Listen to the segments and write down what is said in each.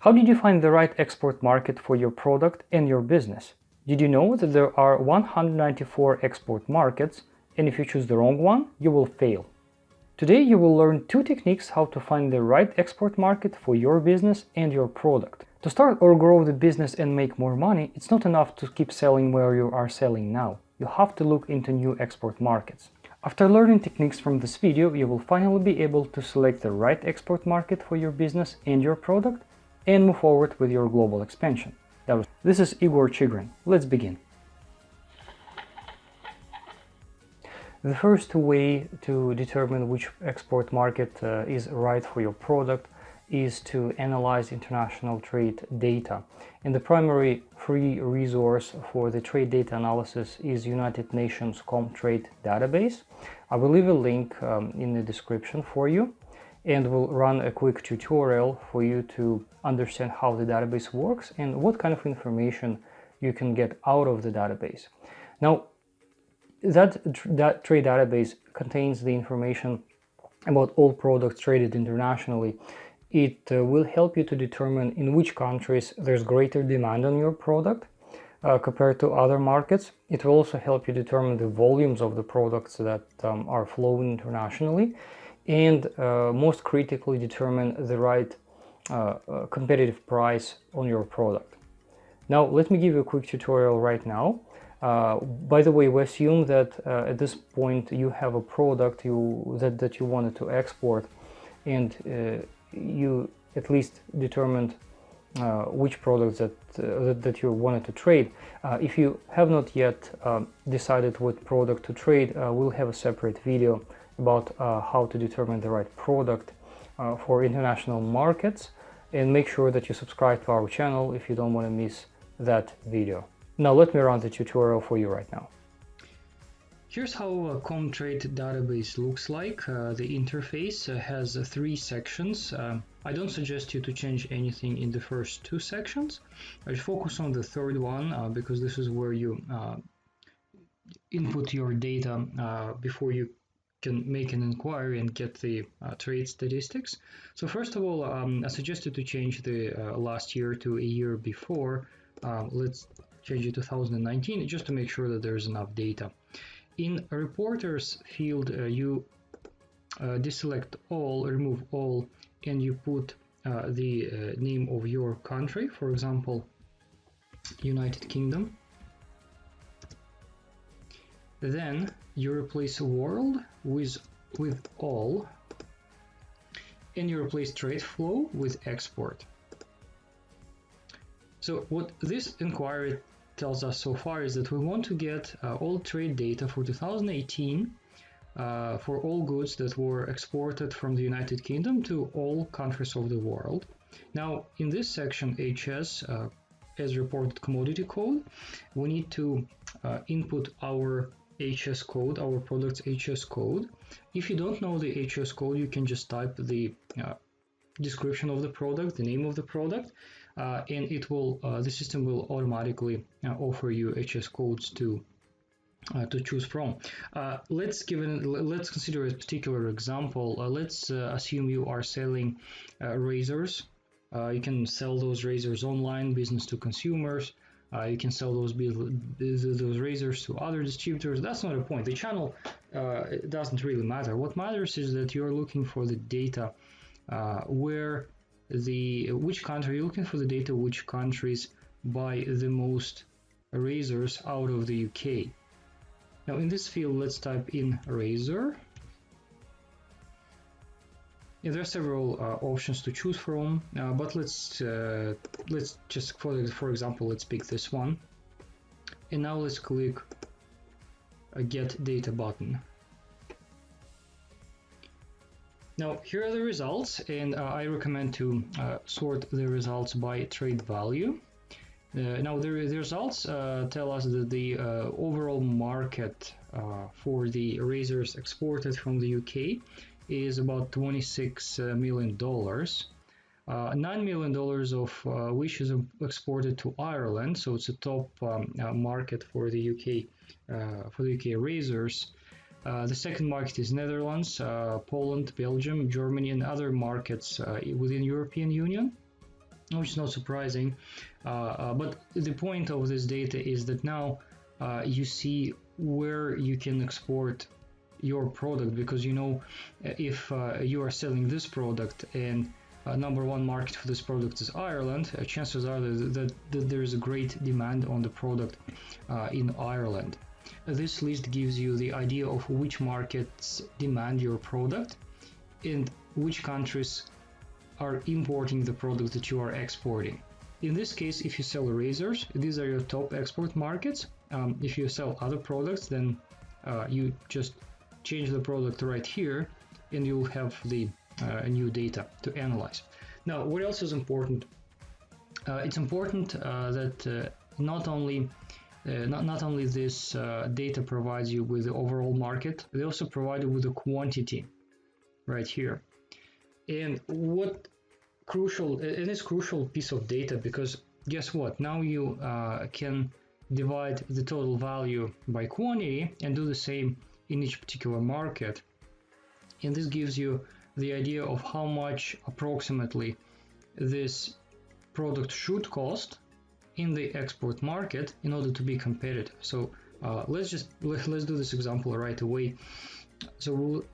How did you find the right export market for your product and your business? Did you know that there are 194 export markets, and if you choose the wrong one, you will fail? Today you will learn 2 techniques how to find the right export market for your business and your product. To start or grow the business and make more money, it's not enough to keep selling where you are selling now. You have to look into new export markets. After learning techniques from this video, you will finally be able to select the right export market for your business and your product and move forward with your global expansion. This is Igor Chigrin. Let's begin. The first way to determine which export market is right for your product is to analyze international trade data. And the primary free resource for the trade data analysis is United Nations Comtrade database. I will leave a link in the description for you, and we'll run a quick tutorial for you to understand how the database works and what kind of information you can get out of the database. Now, that trade database contains the information about all products traded internationally. It will help you to determine in which countries there's greater demand on your product compared to other markets. It will also help you determine the volumes of the products that are flowing internationally, and most critically determine the right competitive price on your product. Now let me give you a quick tutorial right now. By the way, we assume that at this point you have a product that you wanted to export, and you at least determined which products that you wanted to trade. If you have not yet decided what product to trade, we'll have a separate video about how to determine the right product for international markets, and make sure that you subscribe to our channel if you don't want to miss that video. Now let me run the tutorial for you right now. Here's how a Comtrade database looks like. The interface has 3 sections. I don't suggest you to change anything in the first 2 sections. I focus on the third one because this is where you input your data before you can make an inquiry and get the trade statistics. So first of all, I suggest you to change the last year to a year before. Let's change it to 2019 just to make sure that there's enough data. In a reporters field, you deselect all, remove all, and you put the name of your country, for example, United Kingdom. Then you replace world with all, and you replace trade flow with export. So what this inquiry tells us so far is that we want to get all trade data for 2018 for all goods that were exported from the United Kingdom to all countries of the world. Now, in this section, HS, as reported commodity code, we need to input our HS code, our product's HS code. If you don't know the HS code, you can just type the description of the product, the name of the product, and it will the system will automatically offer you HS codes to choose from. Let's consider a particular example. Let's assume you are selling razors. You can sell those razors online, business to consumers. You can sell those razors to other distributors. That's not a point. The channel doesn't really matter. What matters is that you're looking for the data which country you're looking for the data, which countries buy the most razors out of the UK. Now in this field, let's type in razor. Yeah, there are several options to choose from, but let's just for example, let's pick this one, and now let's click a get data button. Now here are the results, and I recommend to sort the results by trade value. Now the results tell us that the overall market for the razors exported from the UK is about $26 million. $9 million of which is exported to Ireland, so it's a top market for the UK razors. The second market is Netherlands, Poland, Belgium, Germany, and other markets within European Union. which is not surprising. But the point of this data is that now you see where you can export your product, because you know if you are selling this product and number one market for this product is Ireland, chances are that there is a great demand on the product in Ireland. This list gives you the idea of which markets demand your product and which countries are importing the product that you are exporting. In this case, if you sell razors, these are your top export markets. If you sell other products, then you just change the product right here and you'll have the new data to analyze. Now, what else is important? It's important that not only this data provides you with the overall market, they also provide you with the quantity right here. And what crucial, it is crucial piece of data, because guess what? Now you can divide the total value by quantity and do the same in each particular market. And this gives you the idea of how much approximately this product should cost in the export market in order to be competitive. So let's do this example right away. So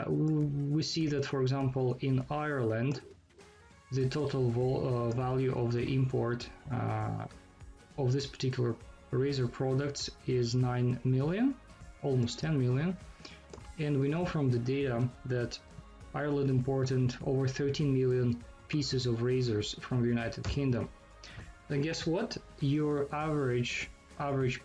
we see that, for example, in Ireland, the total value of the import of this particular razor products is 9 million, almost 10 million. And we know from the data that Ireland imported over 13 million pieces of razors from the United Kingdom. Then guess what? Your average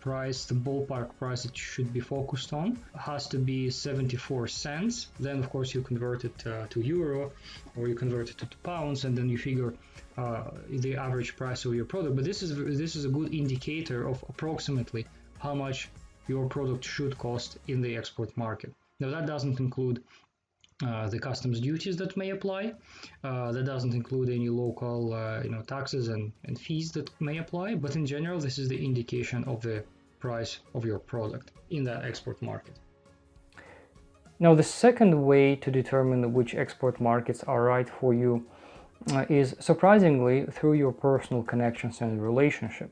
price, the ballpark price that you should be focused on, has to be 74 cents. Then of course you convert it to euro, or you convert it to pounds, and then you figure the average price of your product. But this is a good indicator of approximately how much your product should cost in the export market. Now that doesn't include the customs duties that may apply. That doesn't include any local taxes and fees that may apply. But in general, this is the indication of the price of your product in that export market. Now, the second way to determine which export markets are right for you is surprisingly through your personal connections and relationship.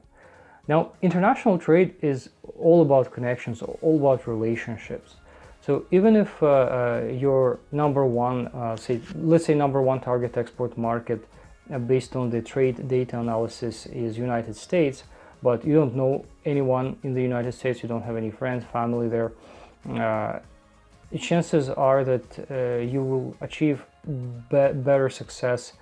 Now, international trade is all about connections, all about relationships. So even if your number one, let's say number one target export market based on the trade data analysis is United States, but you don't know anyone in the United States, you don't have any friends, family there, chances are that you will achieve better success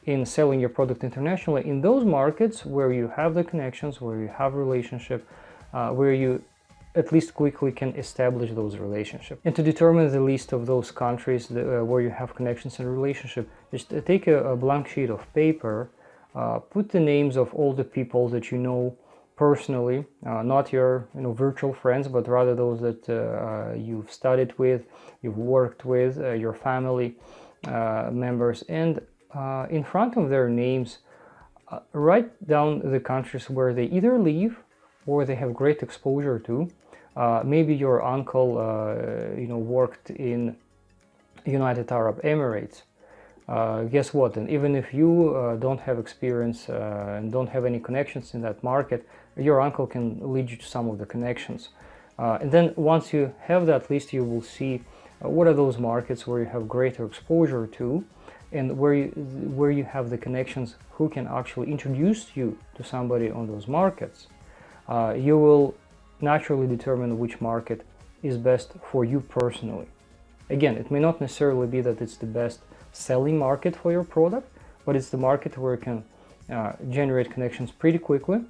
in selling your product internationally in those markets where you have the connections, where you have relationship, where you at least quickly can establish those relationships. And to determine the list of those countries where you have connections and relationship, just take a blank sheet of paper, put the names of all the people that you know personally, not your virtual friends, but rather those that you've studied with, you've worked with, your family members, and in front of their names, write down the countries where they either live or they have great exposure to. Maybe your uncle, worked in United Arab Emirates. Guess what? And even if you don't have experience and don't have any connections in that market, your uncle can lead you to some of the connections. And then once you have that list, you will see what are those markets where you have greater exposure to, and where you have the connections who can actually introduce you to somebody on those markets. You will naturally determine which market is best for you personally. Again, it may not necessarily be that it's the best selling market for your product, but it's the market where you can generate connections pretty quickly,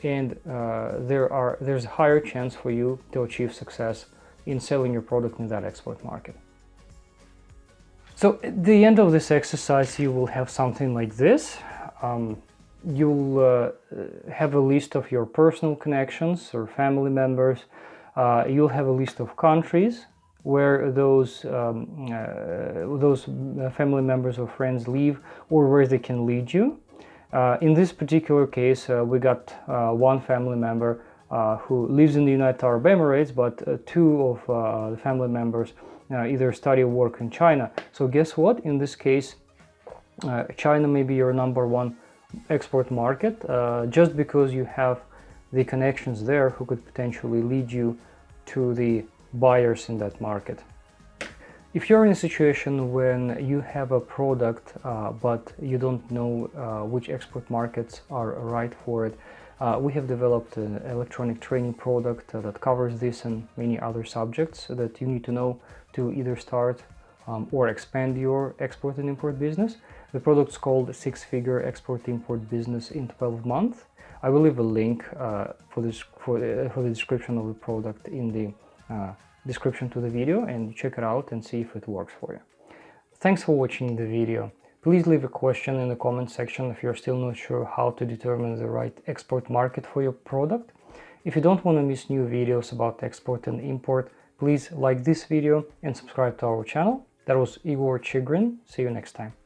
and there's a higher chance for you to achieve success in selling your product in that export market. So at the end of this exercise, you will have something like this. You'll have a list of your personal connections or family members. You'll have a list of countries where those family members or friends live, or where they can lead you. In this particular case, we got one family member who lives in the United Arab Emirates, but two of the family members either study or work in China. So guess what? In this case, China may be your number one export market just because you have the connections there who could potentially lead you to the buyers in that market. If you're in a situation when you have a product but you don't know which export markets are right for it, we have developed an electronic training product that covers this and many other subjects that you need to know to either start or expand your export and import business. The product's called Six-Figure Export-Import Business in 12 Months. I will leave a link for the description of the product in the description to the video, and check it out and see if it works for you. Thanks for watching the video. Please leave a question in the comment section if you're still not sure how to determine the right export market for your product. If you don't want to miss new videos about export and import, please like this video and subscribe to our channel. That was Igor Chigrin. See you next time.